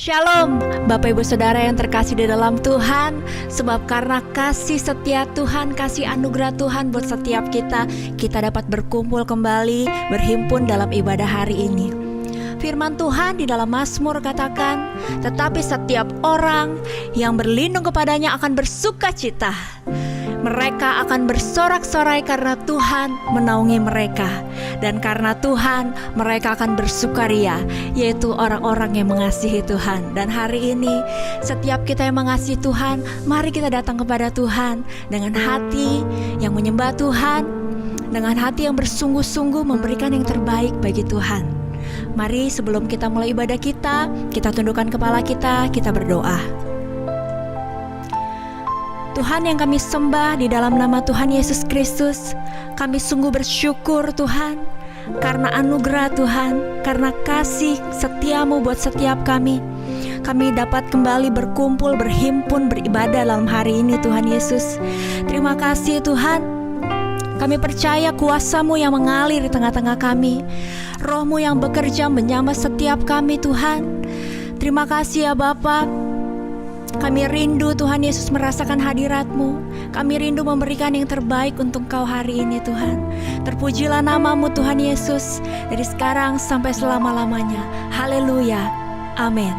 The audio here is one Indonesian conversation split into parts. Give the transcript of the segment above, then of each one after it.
Shalom, Bapak Ibu Saudara yang terkasih di dalam Tuhan. Sebab karena kasih setia Tuhan, kasih anugerah Tuhan buat setiap kita dapat berkumpul kembali, berhimpun dalam ibadah hari ini. Firman Tuhan di dalam Mazmur katakan, tetapi setiap orang yang berlindung kepadanya akan bersuka cita. Mereka akan bersorak-sorai karena Tuhan menaungi mereka. Dan karena Tuhan, mereka akan bersukaria, yaitu orang-orang yang mengasihi Tuhan. Dan hari ini, setiap kita yang mengasihi Tuhan, mari kita datang kepada Tuhan dengan hati yang menyembah Tuhan, dengan hati yang bersungguh-sungguh memberikan yang terbaik bagi Tuhan. Mari sebelum kita mulai ibadah kita tundukkan kepala kita berdoa. Tuhan yang kami sembah di dalam nama Tuhan Yesus Kristus, kami sungguh bersyukur Tuhan, karena anugerah Tuhan, karena kasih setiamu buat setiap kami. Kami dapat kembali berkumpul, berhimpun, beribadah dalam hari ini Tuhan Yesus. Terima kasih Tuhan. Kami percaya kuasa-Mu yang mengalir di tengah-tengah kami, Roh-Mu yang bekerja menyamar setiap kami Tuhan. Terima kasih ya Bapa. Kami rindu Tuhan Yesus merasakan hadirat-Mu. Kami rindu memberikan yang terbaik untuk Kau hari ini Tuhan. Terpujilah nama-Mu Tuhan Yesus, dari sekarang sampai selama-lamanya. Haleluya. Amin.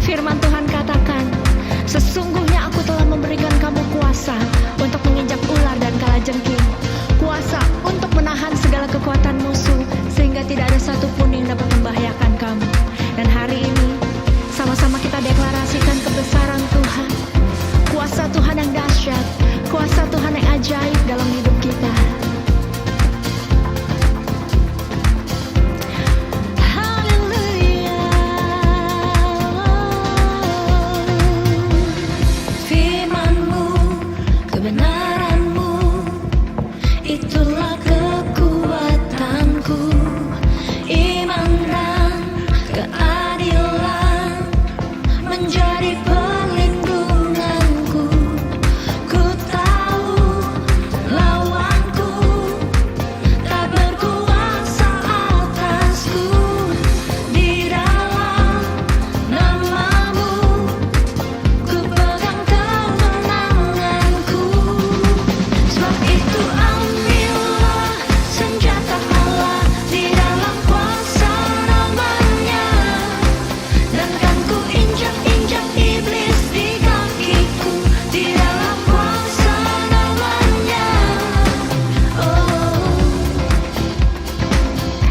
Firman Tuhan katakan, sesungguhnya aku telah memberikan kamu kuasa untuk menginjak ular dan kalajengking, kuasa untuk menahan segala kekuatan musuh, sehingga tidak ada satupun yang dapat membahayakan kamu. Dan hari ini sama-sama kita deklarasikan kebesaran Tuhan, kuasa Tuhan yang dahsyat, kuasa Tuhan yang ajaib dalam hidup kita.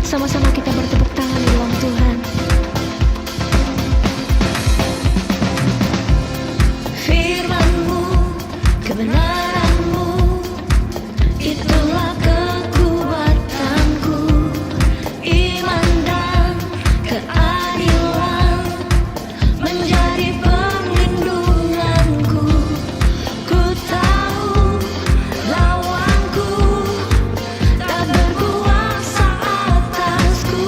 Sama-sama kita bertepuk tangan di dalam Tuhan. Firman-Mu, kebenaran-Mu, itulah kekuatanku. Iman dan keadilan menjadi perlindunganku. Ku tahu lawanku tak berkuasa atasku.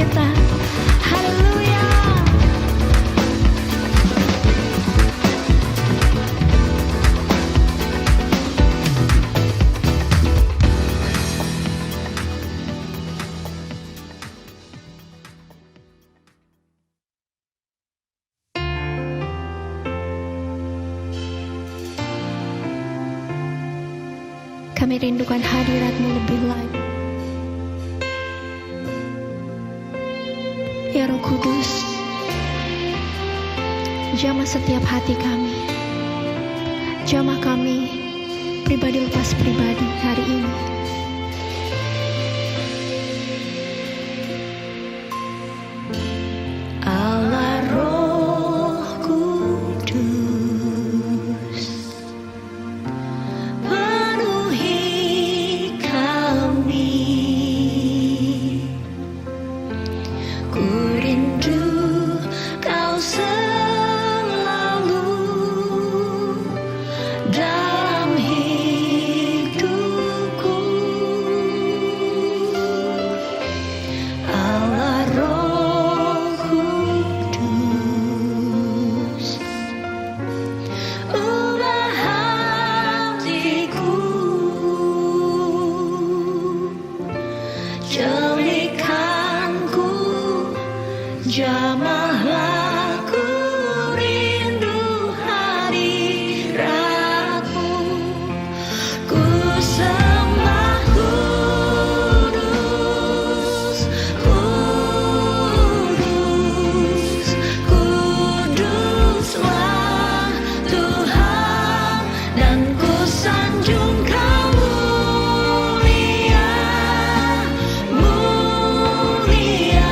kita. Haleluya. Kami rindukan hadirat-Mu lebih lagi. Ya Roh Kudus, jamah setiap hati kami. Jamah kami pribadi lepas pribadi hari ini. Allah Roh Kudus, penuhi kami. Ku rindu Kau selalu dalam hidupku. Allah Roh Kudus, ubah hatiku, jadikanku, jamahlah ku rindu hadirat-Mu. Ku sembah kudus, kudus, kuduslah Tuhan, dan ku sanjung Kau mulia, mulia.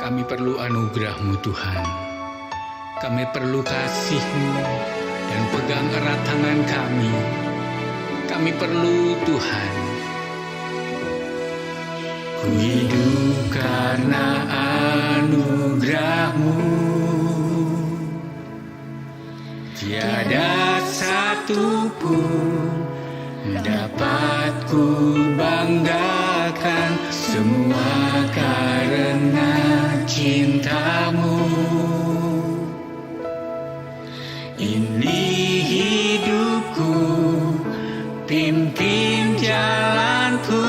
Kami perlu anugerah-Mu Tuhan. Kami perlu kasih-Mu dan pegang erat tangan kami. Kami perlu Tuhan. Ku hidup karena anugerah-Mu. Tiada satu pun dapat ku banggakan, semua karena cinta-Mu. Ini hidupku, pimpin jalanku.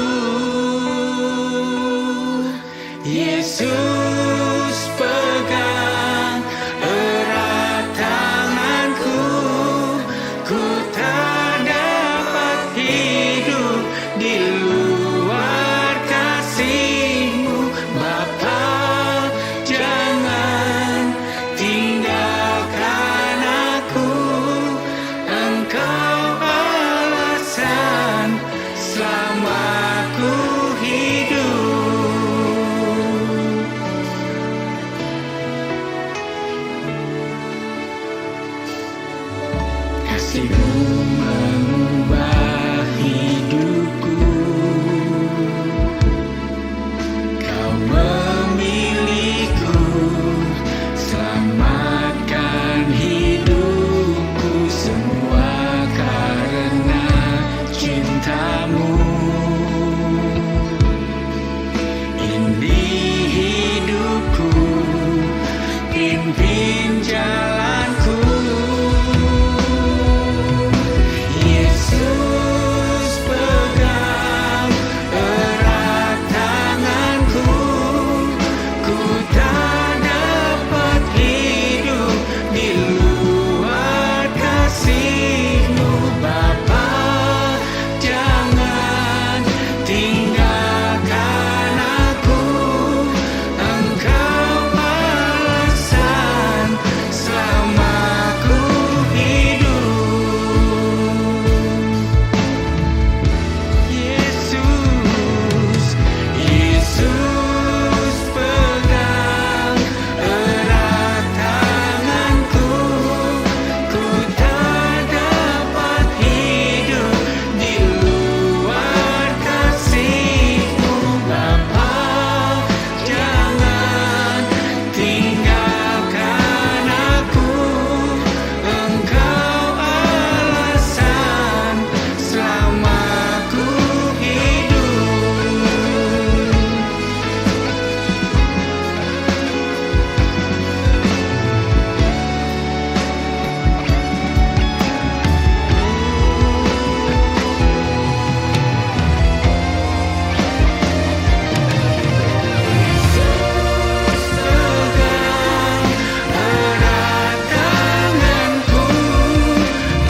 Yesus pegang erat tanganku, ku tak dapat hidup di luar kasih-Mu. Bapa, jangan tinggalkan aku, Engkau alasan selama ku hidup. Kasih-Mu mengubah hidupku. Kau memilihku, selamatkan hidupku, semua karena cinta-Mu. Ini hidupku, pimpin jalanku. Yesus pegang erat tanganku, ku tak dapat hidup di luar kasih-Mu. Bapa, jangan tinggalkan aku, Engkau alasan selama ku hidup. Yesus pegang erat tanganku, ku tak dapat hidup di luar kasih-Mu. Bapa, jangan tinggalkan aku, Engkau alasan selama ku hidup. Erat tanganku,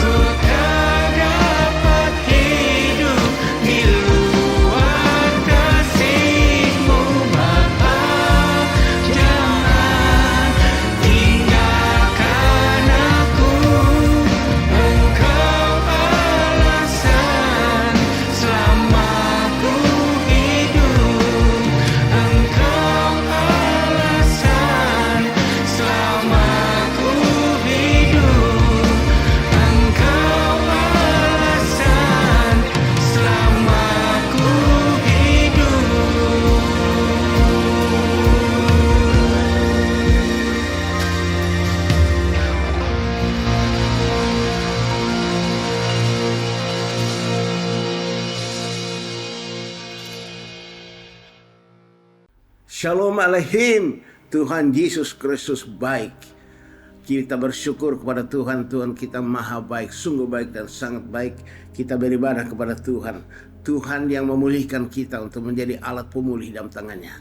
ku tak dapat hidup di luar kasih-Mu. Bapa, jangan tinggalkan aku, Engkau alasan selama ku hidup. Engkau alasan selama ku hidup. Engkau alasan selama ku hidup. Shalom Aleichem. Tuhan Yesus Kristus baik. Kita bersyukur kepada Tuhan. Tuhan kita maha baik, sungguh baik dan sangat baik. Kita beribadah kepada Tuhan. Tuhan yang memulihkan kita untuk menjadi alat pemulih dalam tangannya.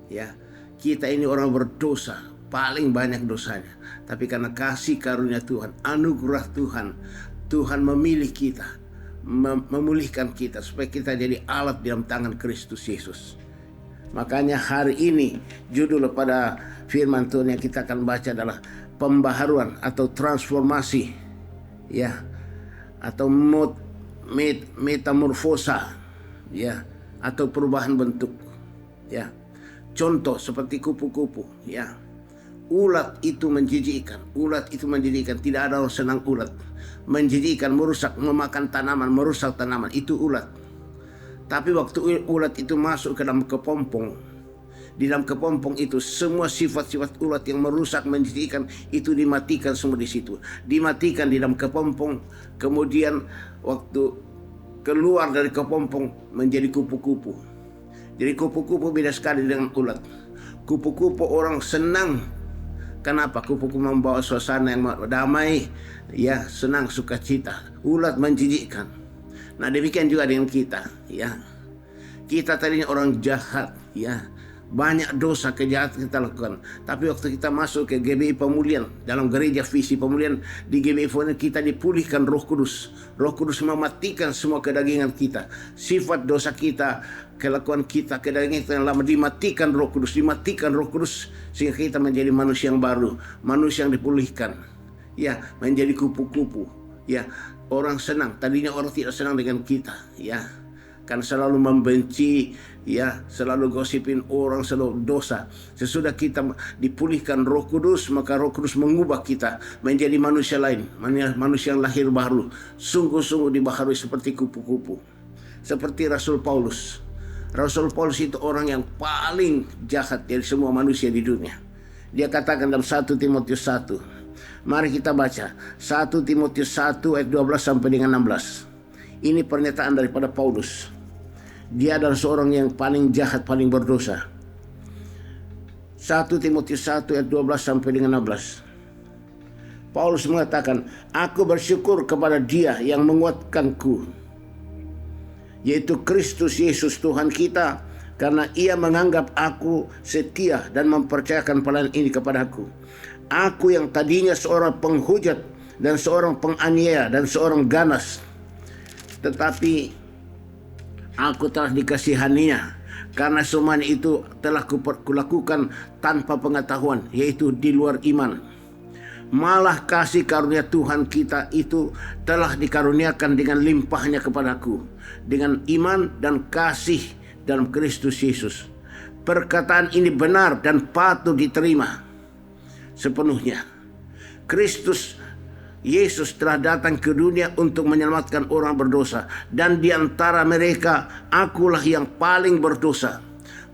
Ya, kita ini orang berdosa, paling banyak dosanya. Tapi karena kasih karunia Tuhan, anugerah Tuhan, Tuhan memilih kita, memulihkan kita supaya kita jadi alat di dalam tangan Kristus Yesus. Makanya hari ini judul pada firman Tuhan yang kita akan baca adalah pembaharuan atau transformasi, ya, atau metamorfosa, ya, atau perubahan bentuk, ya. contoh seperti kupu-kupu, ya. Ulat itu menjijikkan, tidak ada orang senang ulat. Menjijikkan, merusak, memakan tanaman, merusak tanaman, itu ulat. Tapi waktu ulat itu masuk ke dalam kepompong, di dalam kepompong itu semua sifat-sifat ulat yang merusak, menjijikkan itu dimatikan semua di situ. Dimatikan di dalam kepompong. Kemudian waktu keluar dari kepompong menjadi kupu-kupu. Jadi kupu-kupu beda sekali dengan ulat. Kupu-kupu orang senang. Kenapa? Kupu-kupu membawa suasana yang damai, ya, senang, sukacita. Ulat menjijikkan. Nah, demikian juga dengan kita, ya. Kita tadinya orang jahat, ya. Banyak dosa kejahatan kita lakukan. Tapi waktu kita masuk ke GBI Pemulihan, dalam gereja visi pemulihan, di GBI Pemulihan kita dipulihkan Roh Kudus. Roh Kudus mematikan semua kedagingan kita. Sifat dosa kita, kelakuan kita, kedagingan kita yang lama dimatikan Roh Kudus. Sehingga kita menjadi manusia yang baru, manusia yang dipulihkan. Ya, menjadi kupu-kupu. Ya, orang senang. Tadinya orang tidak senang dengan kita, ya. Kan selalu membenci, ya, selalu gosipin orang, selalu dosa. Sesudah kita dipulihkan Roh Kudus, maka Roh Kudus mengubah kita menjadi manusia lain, manusia yang lahir baru, sungguh-sungguh dibaharui seperti kupu-kupu. Seperti Rasul Paulus. Rasul Paulus itu orang yang paling jahat dari semua manusia di dunia. Dia katakan dalam 1 Timotius 1. Mari kita baca 1 Timotius 1 ayat 12 sampai dengan 16. Ini pernyataan daripada Paulus. Dia adalah seorang yang paling jahat, paling berdosa. 1 Timotius 1 ayat 12 sampai dengan 16. Paulus mengatakan, aku bersyukur kepada Dia yang menguatkanku, yaitu Kristus Yesus Tuhan kita, karena Ia menganggap aku setia dan mempercayakan pelayanan ini kepadaku. Aku yang tadinya seorang penghujat dan seorang penganiaya dan seorang ganas, tetapi aku telah dikasihaninya, karena semuanya itu telah kulakukan tanpa pengetahuan, yaitu di luar iman. Malah kasih karunia Tuhan kita itu telah dikaruniakan dengan limpahnya kepadaku, dengan iman dan kasih dalam Kristus Yesus. Perkataan ini benar dan patut diterima sepenuhnya. Kristus Yesus telah datang ke dunia untuk menyelamatkan orang berdosa, dan di antara mereka akulah yang paling berdosa.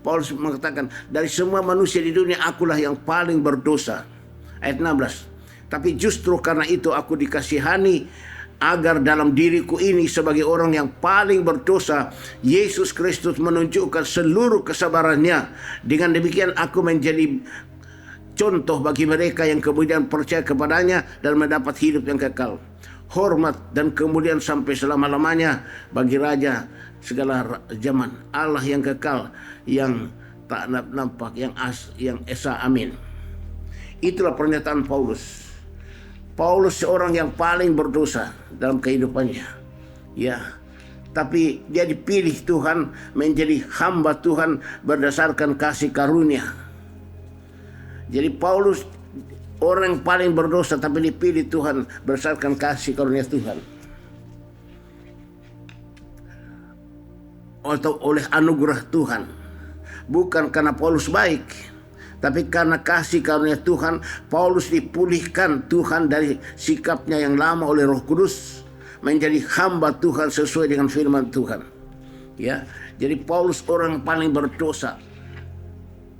Paulus mengatakan, dari semua manusia di dunia akulah yang paling berdosa. Ayat 16. Tapi justru karena itu aku dikasihani, agar dalam diriku ini sebagai orang yang paling berdosa, Yesus Kristus menunjukkan seluruh kesabarannya. Dengan demikian aku menjadi contoh bagi mereka yang kemudian percaya kepadanya dan mendapat hidup yang kekal. Hormat dan kemudian sampai selama-lamanya bagi Raja segala zaman, Allah yang kekal, yang tak nampak, yang esa. Amin. Itulah pernyataan Paulus. Paulus seorang yang paling berdosa dalam kehidupannya, ya. Tapi dia dipilih Tuhan menjadi hamba Tuhan berdasarkan kasih karunia. Jadi Paulus orang yang paling berdosa, tapi dipilih Tuhan berdasarkan kasih karunia Tuhan. Atau oleh anugerah Tuhan. Bukan karena Paulus baik, tapi karena kasih karunia Tuhan, Paulus dipulihkan Tuhan dari sikapnya yang lama oleh Roh Kudus, menjadi hamba Tuhan sesuai dengan firman Tuhan. Ya, jadi Paulus orang yang paling berdosa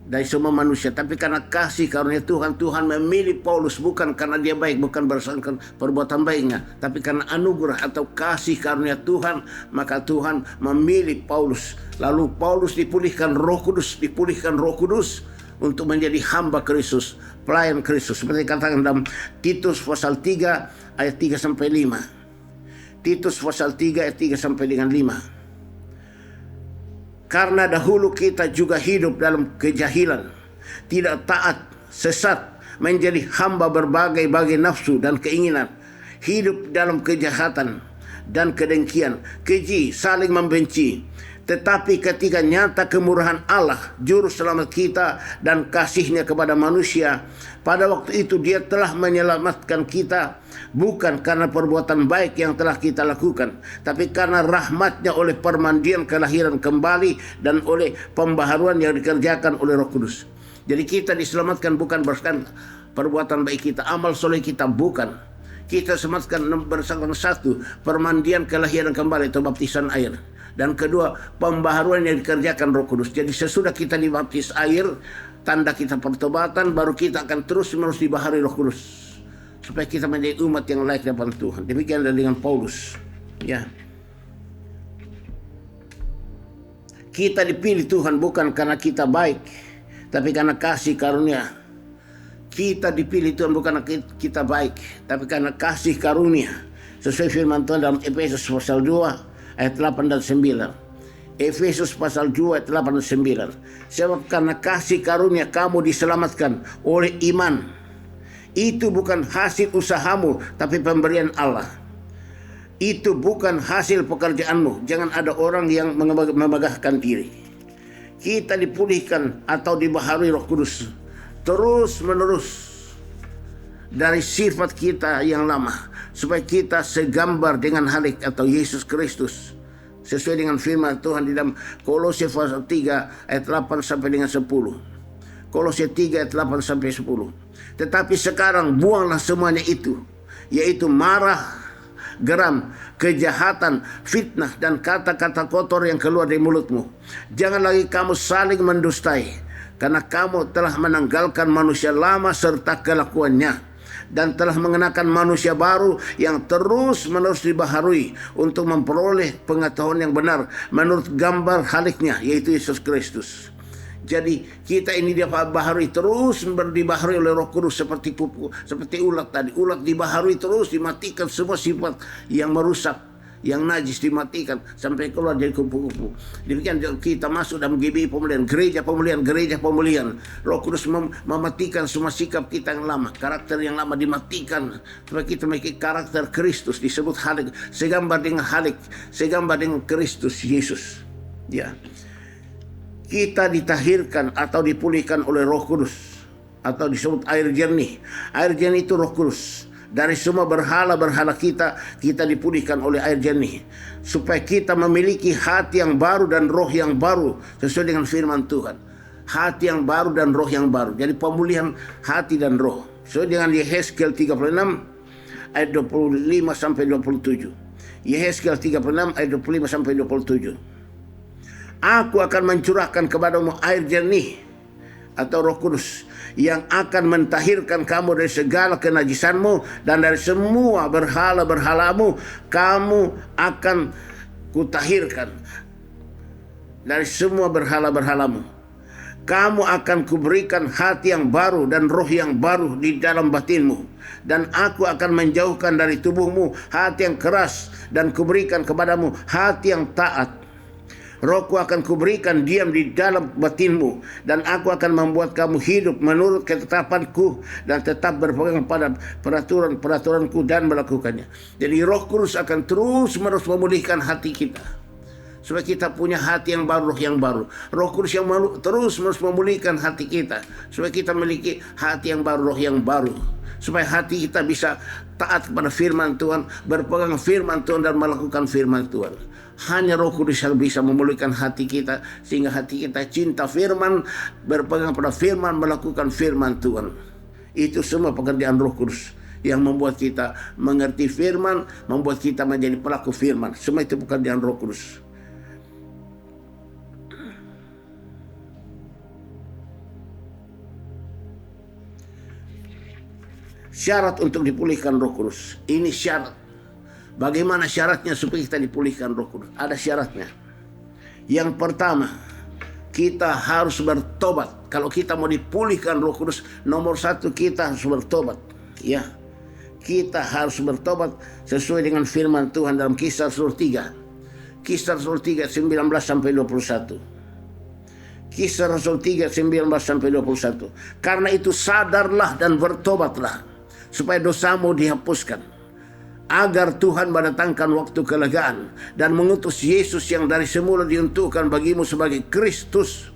dari semua manusia, tapi karena kasih karunia Tuhan, Tuhan memilih Paulus bukan karena dia baik, bukan berdasarkan perbuatan baiknya, tapi karena anugerah atau kasih karunia Tuhan, maka Tuhan memilih Paulus. Lalu Paulus dipulihkan Roh Kudus untuk menjadi hamba Kristus, pelayan Kristus. Seperti katakan dalam Titus pasal 3 ayat 3 sampai 5. Titus pasal 3 ayat 3 sampai dengan 5. Karena dahulu kita juga hidup dalam kejahilan, tidak taat, sesat, menjadi hamba berbagai-bagai nafsu dan keinginan, hidup dalam kejahatan dan kedengkian, keji, saling membenci, Tetapi ketika nyata kemurahan Allah, juru selamat kita dan kasih-Nya kepada manusia, pada waktu itu Dia telah menyelamatkan kita bukan karena perbuatan baik yang telah kita lakukan, tapi karena rahmat-Nya oleh permandian kelahiran kembali dan oleh pembaharuan yang dikerjakan oleh Roh Kudus. Jadi kita diselamatkan bukan berdasarkan perbuatan baik kita, amal soleh kita, bukan. Kita diselamatkan berdasarkan satu, permandian kelahiran kembali atau baptisan air. Dan kedua, pembaharuan yang dikerjakan Roh Kudus. Jadi sesudah kita dibaptis air, tanda kita pertobatan, baru kita akan terus-menerus dibaharui Roh Kudus, supaya kita menjadi umat yang layak di hadapan Tuhan. Demikian dengan Paulus. Ya. Kita dipilih Tuhan bukan karena kita baik, tapi karena kasih karunia. Kita dipilih Tuhan bukan karena kita baik, tapi karena kasih karunia. Sesuai firman Tuhan dalam Efesus pasal 2 ayat 8 dan 9. Efesus pasal 2 ayat 8 dan 9. Sebab karena kasih karunia kamu diselamatkan oleh iman. Itu bukan hasil usahamu, tapi pemberian Allah. Itu bukan hasil pekerjaanmu. Jangan ada orang yang memegahkan diri. Kita dipulihkan atau dibaharui Roh Kudus terus menerus dari sifat kita yang lama, supaya kita segambar dengan Halik atau Yesus Kristus, sesuai dengan firman Tuhan di dalam Kolose pasal 3 ayat 8 sampai dengan 10. Kolose 3 ayat 8 sampai 10. Tetapi sekarang buanglah semuanya itu, yaitu marah, geram, kejahatan, fitnah, dan kata-kata kotor yang keluar dari mulutmu. Jangan lagi kamu saling mendustai, karena kamu telah menanggalkan manusia lama serta kelakuannya, dan telah mengenakan manusia baru yang terus-menerus dibaharui untuk memperoleh pengetahuan yang benar menurut gambar Haliknya, yaitu Yesus Kristus. Jadi kita ini dibaharui terus, dibaharui oleh Roh Kudus seperti ulat tadi. Ulat dibaharui terus, dimatikan semua sifat yang merusak, yang najis dimatikan sampai keluar dari kupu-kupu. Demikian kita masuk dalam GBI pemulihan, gereja pemulihan. Roh Kudus mematikan semua sikap kita yang lama, karakter yang lama dimatikan, supaya kita memiliki karakter Kristus, disebut Halik, segambar dengan Halik, segambar dengan Kristus Yesus. Ya. Kita ditahirkan atau dipulihkan oleh Roh Kudus, atau disebut air jernih. Air jernih itu Roh Kudus. Dari semua berhala-berhala kita dipulihkan oleh air jernih, supaya kita memiliki hati yang baru dan roh yang baru, sesuai dengan firman Tuhan. Hati yang baru dan roh yang baru. Jadi pemulihan hati dan roh, sesuai dengan Yehezkiel 36 ayat 25 sampai 27. Yehezkiel 36 ayat 25 sampai 27. Aku akan mencurahkan kepadamu air jernih atau Roh Kudus, yang akan mentahirkan kamu dari segala kenajisanmu, dan dari semua berhala-berhalamu kamu akan kutahirkan. Dari semua berhala-berhalamu kamu akan kuberikan hati yang baru dan roh yang baru di dalam batinmu, dan aku akan menjauhkan dari tubuhmu hati yang keras, dan kuberikan kepadamu hati yang taat. Rohku akan kuberikan diam di dalam batinmu, dan aku akan membuat kamu hidup menurut ketetapanku, dan tetap berpegang pada peraturan-peraturanku dan melakukannya. Jadi Roh Kudus akan terus-menerus memulihkan hati kita, supaya kita punya hati yang baru, roh yang baru. Roh Kudus yang terus-menerus memulihkan hati kita, supaya kita memiliki hati yang baru, roh yang baru, supaya hati kita bisa taat kepada firman Tuhan, berpegang firman Tuhan, dan melakukan firman Tuhan. Hanya Roh Kudus yang bisa memulihkan hati kita, sehingga hati kita cinta firman, berpegang pada firman, melakukan firman Tuhan. Itu semua pekerjaan Roh Kudus yang membuat kita mengerti firman, membuat kita menjadi pelaku firman. Semua itu pekerjaan Roh Kudus. Syarat untuk dipulihkan Roh Kudus. Ini syarat. Bagaimana syaratnya supaya kita dipulihkan Roh Kudus? Ada syaratnya. Yang pertama, kita harus bertobat. Kalau kita mau dipulihkan Roh Kudus, nomor satu kita harus bertobat. Ya, kita harus bertobat sesuai dengan firman Tuhan dalam Kisah Rasul 3. Kisah Rasul 3 19 sampai 21. Kisah Rasul 3 19 sampai 21. Karena itu sadarlah dan bertobatlah, supaya dosamu dihapuskan, agar Tuhan mendatangkan waktu kelegaan dan mengutus Yesus yang dari semula diuntukkan bagimu sebagai Kristus.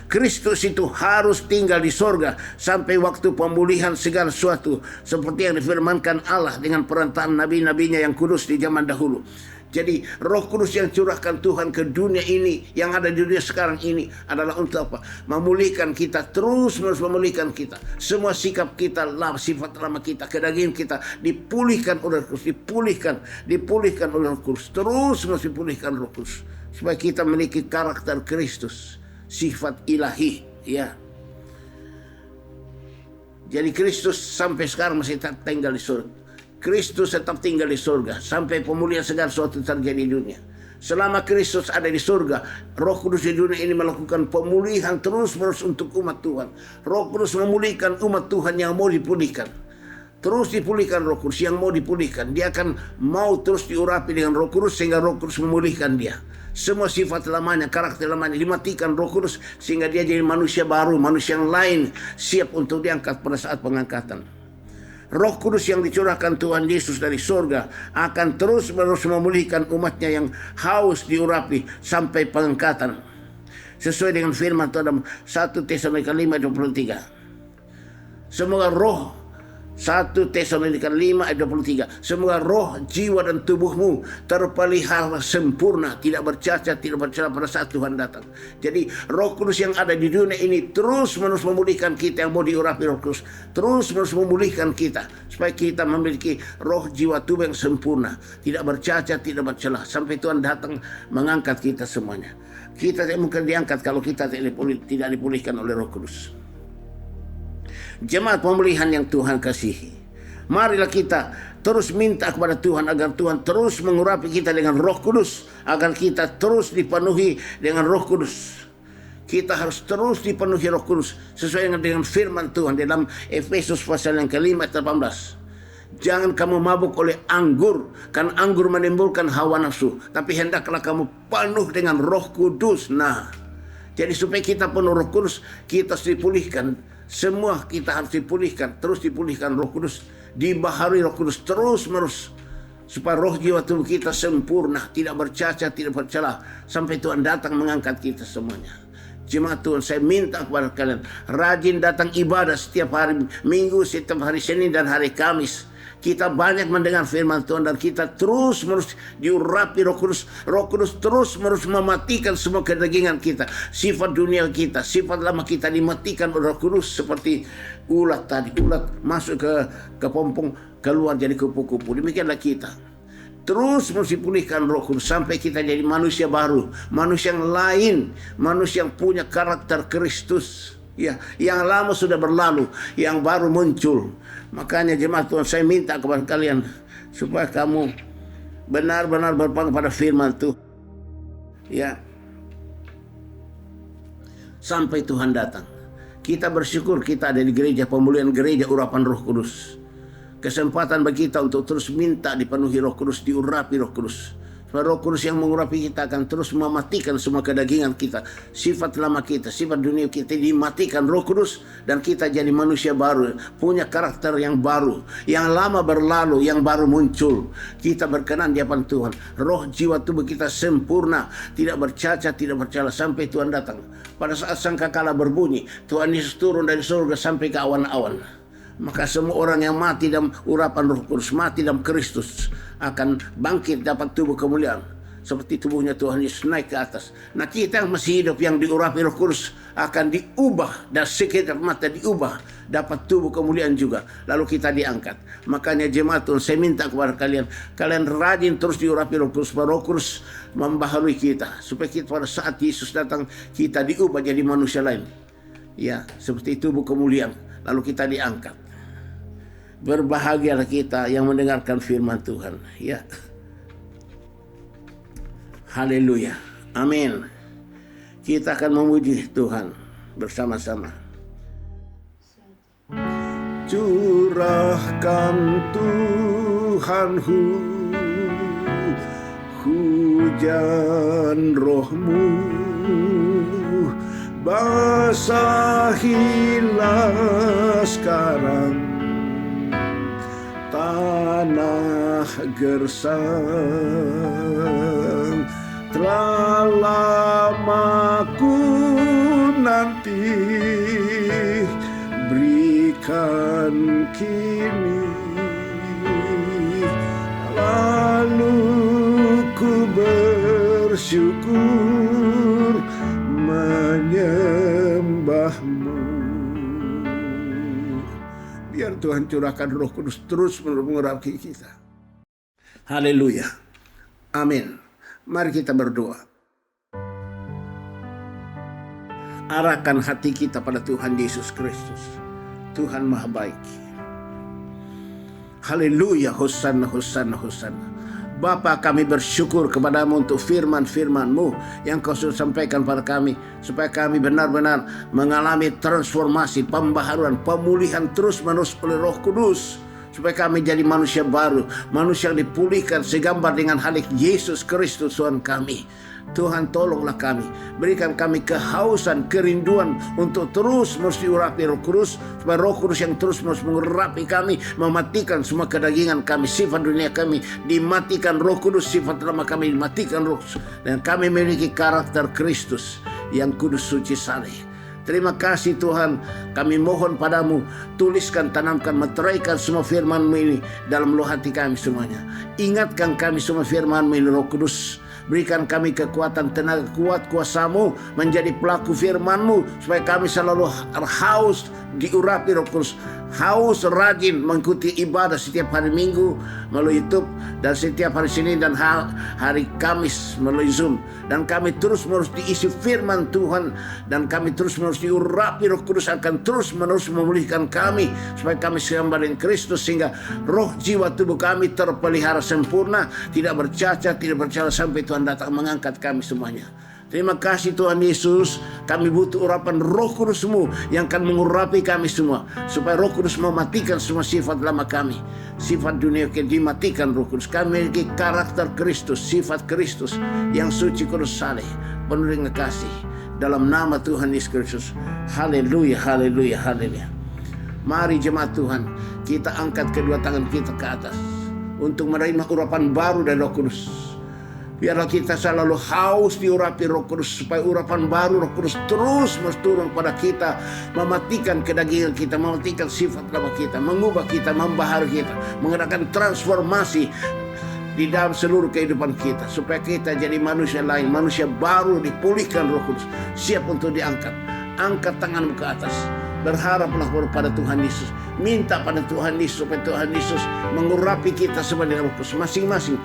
Kristus itu harus tinggal di sorga sampai waktu pemulihan segala sesuatu, seperti yang difirmankan Allah dengan perantaraan nabi-nabinya yang kudus di zaman dahulu. Jadi Roh Kudus yang curahkan Tuhan ke dunia ini, yang ada di dunia sekarang ini, adalah untuk apa? Memulihkan kita, terus menerus memulihkan kita. Semua sikap kita, sifat lama kita, kedagingan kita dipulihkan oleh Roh Kudus, dipulihkan oleh Roh Kudus, terus menerus dipulihkan Roh Kudus, supaya kita memiliki karakter Kristus, sifat ilahi, ya. Jadi Kristus sampai sekarang masih tetap tinggal di surga. Kristus tetap tinggal di surga sampai pemulihan segala sesuatu terjadi di dunia. Selama Kristus ada di surga, Roh Kudus di dunia ini melakukan pemulihan terus-menerus untuk umat Tuhan. Roh Kudus memulihkan umat Tuhan yang mau dipulihkan. Terus dipulihkan Roh Kudus yang mau dipulihkan. Dia akan mau terus diurapi dengan Roh Kudus sehingga Roh Kudus memulihkan dia. Semua sifat lamanya, karakter lamanya dimatikan Roh Kudus sehingga dia jadi manusia baru, manusia yang lain, siap untuk diangkat pada saat pengangkatan. Roh Kudus yang dicurahkan Tuhan Yesus dari surga akan terus-menerus memulihkan umatnya yang haus diurapi sampai pengangkatan. Sesuai dengan firman Tuhan dalam 1 Tesalonika 5:23. Semoga roh 1 Tesalonika 5 ayat 23. Semoga roh, jiwa dan tubuhmu terpelihara sempurna, tidak bercacat, tidak bercela pada saat Tuhan datang. Jadi Roh Kudus yang ada di dunia ini terus menerus memulihkan kita yang mau diurapi Roh Kudus. Terus menerus memulihkan kita supaya kita memiliki roh, jiwa, tubuh yang sempurna, tidak bercacat, tidak bercela sampai Tuhan datang mengangkat kita semuanya. Kita tidak mungkin diangkat kalau kita tidak dipulihkan oleh Roh Kudus. Jemaat pemulihan yang Tuhan kasihi, marilah kita terus minta kepada Tuhan agar Tuhan terus mengurapi kita dengan Roh Kudus, agar kita terus dipenuhi dengan Roh Kudus. Kita harus terus dipenuhi Roh Kudus sesuai dengan firman Tuhan dalam Efesus pasal yang ke-5 ayat 18. Jangan kamu mabuk oleh anggur, kan anggur menimbulkan hawa nafsu, tapi hendaklah kamu penuh dengan Roh Kudus. Nah, jadi supaya kita penuh Roh Kudus, kita harus dipulihkan. Semua kita harus dipulihkan, terus dipulihkan Roh Kudus, dibaharui Roh Kudus terus menerus supaya roh, jiwa, tubuh kita sempurna, tidak bercacat, tidak bercela sampai Tuhan datang mengangkat kita semuanya. Jemaat Tuhan, saya minta kepada kalian rajin datang ibadah setiap hari Minggu, setiap hari Senin dan hari Kamis. Kita banyak mendengar firman Tuhan dan kita terus menerus diurapi Roh Kudus. Roh Kudus terus menerus mematikan semua kedagingan kita, sifat dunia kita, sifat lama kita dimatikan oleh Roh Kudus seperti ulat tadi. Ulat masuk ke pompong, keluar jadi kupu-kupu. Demikianlah kita. Terus mesti pulihkan Roh Kudus sampai kita jadi manusia baru, manusia yang lain, manusia yang punya karakter Kristus. Ya, yang lama sudah berlalu, yang baru muncul. Makanya jemaat Tuhan, saya minta kepada kalian supaya kamu benar-benar berpegang pada firman Tuhan. Ya. Sampai Tuhan datang. Kita bersyukur kita ada di gereja pemulihan, gereja urapan Roh Kudus. Kesempatan bagi kita untuk terus minta dipenuhi Roh Kudus, diurapi Roh Kudus. Roh Kudus yang mengurapi kita akan terus mematikan semua kedagingan kita, sifat lama kita, sifat dunia kita dimatikan Roh Kudus dan kita jadi manusia baru, punya karakter yang baru, yang lama berlalu, yang baru muncul. Kita berkenan di hadapan Tuhan. Roh, jiwa, tubuh kita sempurna, tidak bercacat, tidak bercela sampai Tuhan datang. Pada saat sangkakala berbunyi, Tuhan Yesus turun dari surga sampai ke awan-awan. Maka semua orang yang mati dalam urapan Roh Kudus, mati dalam Kristus, akan bangkit dapat tubuh kemuliaan seperti tubuhnya Tuhan Yesus naik ke atas. Nah, kita yang masih hidup yang diurapi Roh Kudus akan diubah dan sekejap mata diubah dapat tubuh kemuliaan juga, lalu kita diangkat. Makanya jemaat Tuhan, saya minta kepada kalian rajin terus diurapi Roh Kudus, supaya Roh Kudus membaharui kita, supaya kita pada saat Yesus datang kita diubah jadi manusia lain, ya, seperti tubuh kemuliaan, lalu kita diangkat. Berbahagialah kita yang mendengarkan firman Tuhan, ya. Haleluya, amin. Kita akan memuji Tuhan bersama-sama. Curahkan Tuhan hujan roh-Mu, basahilah sekarang tanah gersang. Telah lama ku nanti, berikan kini. Lalu ku bersyukur menyembahmu. Biar Tuhan curahkan Roh Kudus terus mengurapi kita. Haleluya. Amin. Mari kita berdoa. Arahkan hati kita pada Tuhan Yesus Kristus. Tuhan Maha Baik. Haleluya. Hosanna, Hosanna, Hosanna. Bapa, kami bersyukur kepadamu untuk firman-firman-Mu yang Kau sudah sampaikan pada kami, supaya kami benar-benar mengalami transformasi, pembaharuan, pemulihan terus-menerus oleh Roh Kudus, supaya kami jadi manusia baru, manusia yang dipulihkan segambar dengan halik Yesus Kristus Tuhan kami. Tuhan, tolonglah kami, berikan kami kehausan, kerinduan untuk terus menerus diurapi Roh Kudus, supaya Roh Kudus yang terus menerus mengurapi kami, mematikan semua kedagingan kami, sifat dunia kami dimatikan Roh Kudus, sifat lama kami dimatikan Roh Kudus, dan kami memiliki karakter Kristus yang kudus, suci, saleh. Terima kasih Tuhan, kami mohon padamu, tuliskan, tanamkan, meteraikan semua firman-Mu ini dalam lubuk hati kami semuanya. Ingatkan kami semua firman-Mu ini Roh Kudus. Berikan kami kekuatan, tenaga kuat, kuasa-Mu menjadi pelaku firman-Mu, supaya kami selalu haus diurapi Roh Kudus, haus rajin mengikuti ibadah setiap hari Minggu melalui YouTube, dan setiap hari Senin dan hari Kamis melalui Zoom. Dan kami terus menerus diisi firman Tuhan, dan kami terus menerus diurapi Roh Kudus akan terus menerus memulihkan kami, supaya kami segambar dengan Kristus, sehingga roh, jiwa, tubuh kami terpelihara sempurna, tidak bercacat, tidak bercela, sampai Tuhan datang mengangkat kami semuanya. Terima kasih Tuhan Yesus, kami butuh urapan Roh Kudus-Mu yang akan mengurapi kami semua, supaya Roh Kudus mematikan semua sifat lama kami, sifat dunia yang dimatikan Roh Kudus. Kami memiliki karakter Kristus, sifat Kristus yang suci, kudus, saleh, penuh dengan kasih. Dalam nama Tuhan Yesus Kristus. Haleluya, haleluya, haleluya. Mari jemaat Tuhan, kita angkat kedua tangan kita ke atas untuk menerima urapan baru dari Roh Kudus. Biarlah kita selalu haus diurapi Roh Kudus, supaya urapan baru Roh Kudus terus turun pada kita, mematikan kedagingan kita, mematikan sifat lama kita, mengubah kita, membaharui kita, mengadakan transformasi di dalam seluruh kehidupan kita, supaya kita jadi manusia lain, manusia baru, dipulihkan Roh Kudus, siap untuk diangkat. Angkat tanganmu ke atas, berharaplah kepada Tuhan Yesus, minta pada Tuhan Yesus supaya Tuhan Yesus mengurapi kita sebagai Roh Kudus. Masing-masing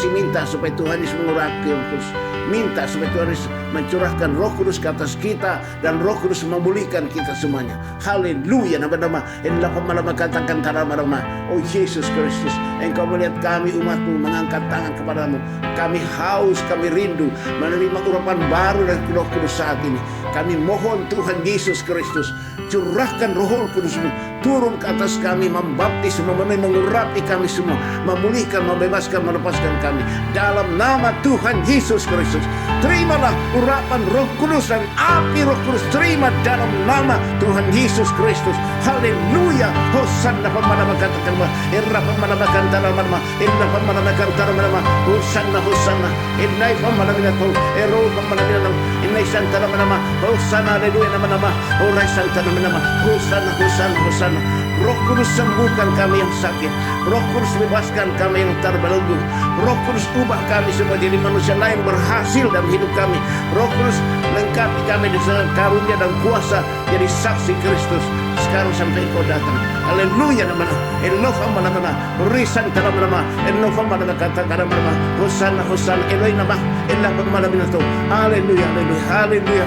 minta supaya Tuhan Yesus mengurapi Roh Kudus. Minta supaya Tuhan Yesus mencurahkan Roh Kudus ke atas kita, dan Roh Kudus memulihkan kita semuanya. Haleluya. Nama-nama inilah pemalama katakan nama-nama. Oh Yesus Kristus, Engkau melihat kami umat-Mu mengangkat tangan kepadamu. Kami haus, kami rindu menerima urapan baru dari Roh Kudus saat ini. Kami mohon Tuhan Yesus Kristus, curahkan Roh Kudus-Mu turun ke atas kami, membaptis, memenuhi, mengurapi kami semua, memulihkan, membebaskan, melepaskan kami. Dalam nama Tuhan Yesus Kristus, terimalah urapan Roh Kudus dan api Roh Kudus, terima dalam nama Tuhan Yesus Kristus. Haleluya. Hosanna pemanama katakan irra pemanama kantara manama irra pemanama kantara manama hosanna hosanna innai pemanama to ero pemanama innai santara manama hosanna haleluya nama-nama orai santara manama hosanna hosanna hosanna. Roh Kudus sembuhkan kami yang sakit, Roh Kudus bebaskan kami yang terbelenggu, Roh Kudus ubah kami semua jadi manusia lain berhasil dalam hidup kami. Roh Kudus lengkapi kami dengan karunia dan kuasa jadi saksi Kristus sekarang sampai Kau datang. Haleluya nama-nama Elohim nama-nama risan nama-nama Elohim nama-nama kata-kata nama hosanna hosanna Elohim nama Elah nama-nama itu. Haleluya haleluya haleluya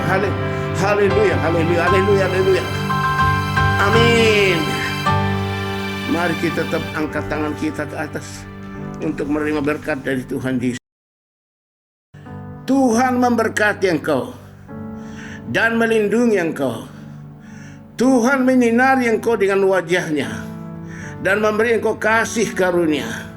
haleluya haleluya haleluya haleluya. Amin. Mari kita tetap angkat tangan kita ke atas untuk menerima berkat dari Tuhan Yesus. Tuhan memberkati engkau dan melindungi engkau. Tuhan menyinari engkau dengan wajah-Nya dan memberi engkau kasih karunia.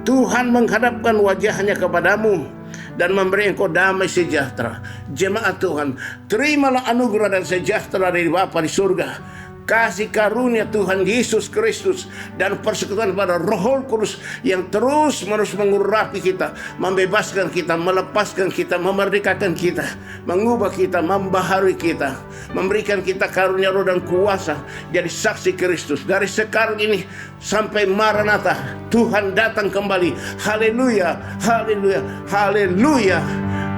Tuhan menghadapkan wajah-Nya kepadamu dan memberi engkau damai sejahtera. Jemaat Tuhan, terimalah anugerah dan sejahtera dari Bapa di surga. kasih karunia Tuhan Yesus Kristus dan persekutuan pada Roh Kudus yang terus-menerus mengurapi kita, membebaskan kita, melepaskan kita, memerdekakan kita, mengubah kita, membaharui kita, memberikan kita karunia roh dan kuasa jadi saksi Kristus dari sekarang ini sampai Maranatha, Tuhan datang kembali. Haleluya, haleluya, haleluya.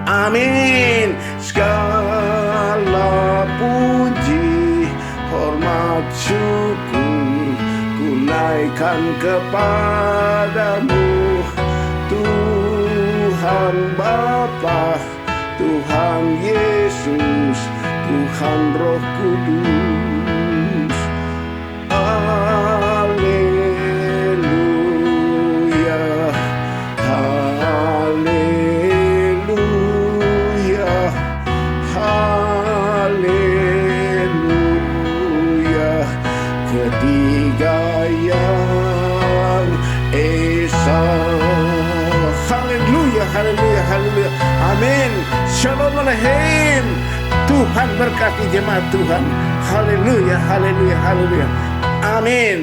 Amin. Segala puji, hormat, syukur ku naikkan kepadamu, Tuhan Bapa, Tuhan Yesus, Tuhan Roh Kudus. Haleluya, haleluya, haleluya. Ketiga yang esa. Haleluya, haleluya, haleluya. Amin. Shalom Aleichem. Tuhan berkati jemaat Tuhan. Haleluya, haleluya, haleluya. Amin.